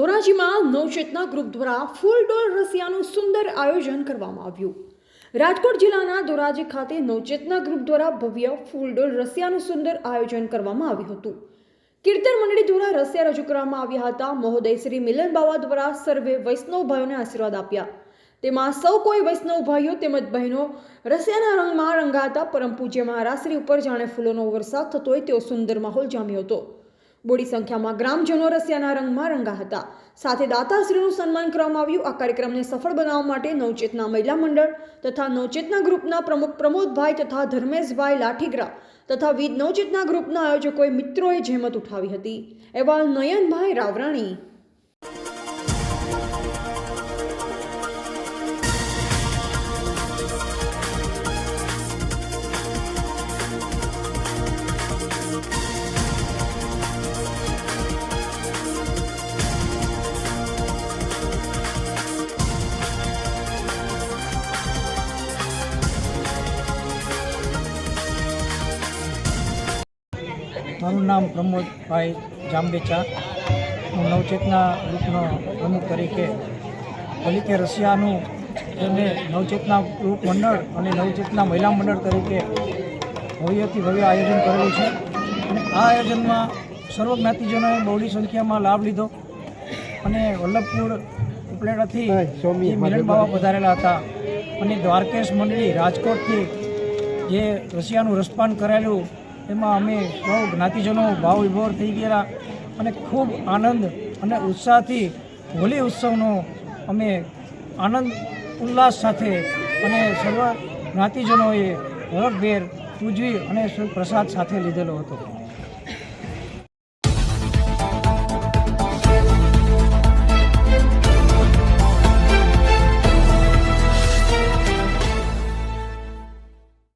ધોરાજીમાં નવચેતના group દ્વારા ફૂલડોલ રસિયાનું સુંદર આયોજન કરવામાં આવ્યું। રાજકોટ જિલ્લાના ધોરાજી ખાતે નવચેતના ગ્રુપ દ્વારા ભવ્ય ફૂલડોલ રસિયાનું સુંદર આયોજન કરવામાં આવ્યું હતું। કીર્તન મંડળી દ્વારા રસિયા રજૂ કરવામાં આવ્યા હતા। મહોદય શ્રી મિલન બાવા દ્વારા સર્વે વૈષ્ણવ ભાઈઓને આશીર્વાદ આપ્યા। તેમાં સૌ કોઈ વૈષ્ણવ ભાઈઓ તેમજ બહેનો રસિયાના રંગમાં રંગાતા। પરમ પૂજ્ય મહારાજશ્રી ઉપર જાણે ફૂલોનો વરસાદ થતો હોય તેવો સુંદર માહોલ જામ્યો હતો। બોડી સંખ્યામાં ગ્રામજનો રસિયાના રંગમાં રંગા હતા। સાથે દાતાશ્રીનું સન્માન કરવામાં આવ્યું। આ કાર્યક્રમને સફળ બનાવવા માટે નવચેતના મહિલા મંડળ તથા નવચેતના ગ્રુપના પ્રમુખ પ્રમોદભાઈ તથા ધર્મેશભાઈ લાઠીગ્રા તથા વિવિધ નવચેતના ગ્રુપના આયોજકોએ મિત્રોએ જહેમત ઉઠાવી હતી। અહેવાલ નયનભાઈ રાવરાણી। મારું નામ પ્રમોદભાઈ જાંબેચા। હું નવચેતના ગ્રુપનો પ્રમુખ તરીકે તરીકે રસિયાનું અને નવચેતના ગ્રુપ મંડળ અને નવચેતના મહિલા મંડળ તરીકે ભવ્યથી ભવ્ય આયોજન કરેલું છે। અને આ આયોજનમાં સર્વ જ્ઞાતિજનોએ બહોળી સંખ્યામાં લાભ લીધો અને વલ્લભપુર ઉપલેટાથી મિલન બાવા પધારેલા હતા અને દ્વારકેશ મંડળી રાજકોટથી જે રસિયાનું રસપાન કરાયેલું એમાં અમે સૌ જ્ઞાતિજનો ભાવ વિભોર થઈ ગયેલા અને ખૂબ આનંદ અને ઉત્સાહથી હોળી ઉત્સવનો અમે આનંદ ઉલ્લાસ સાથે અને સર્વ જ્ઞાતિજનોએ હરખભેર ઉજવી અને પ્રસાદ સાથે લીધેલો હતો।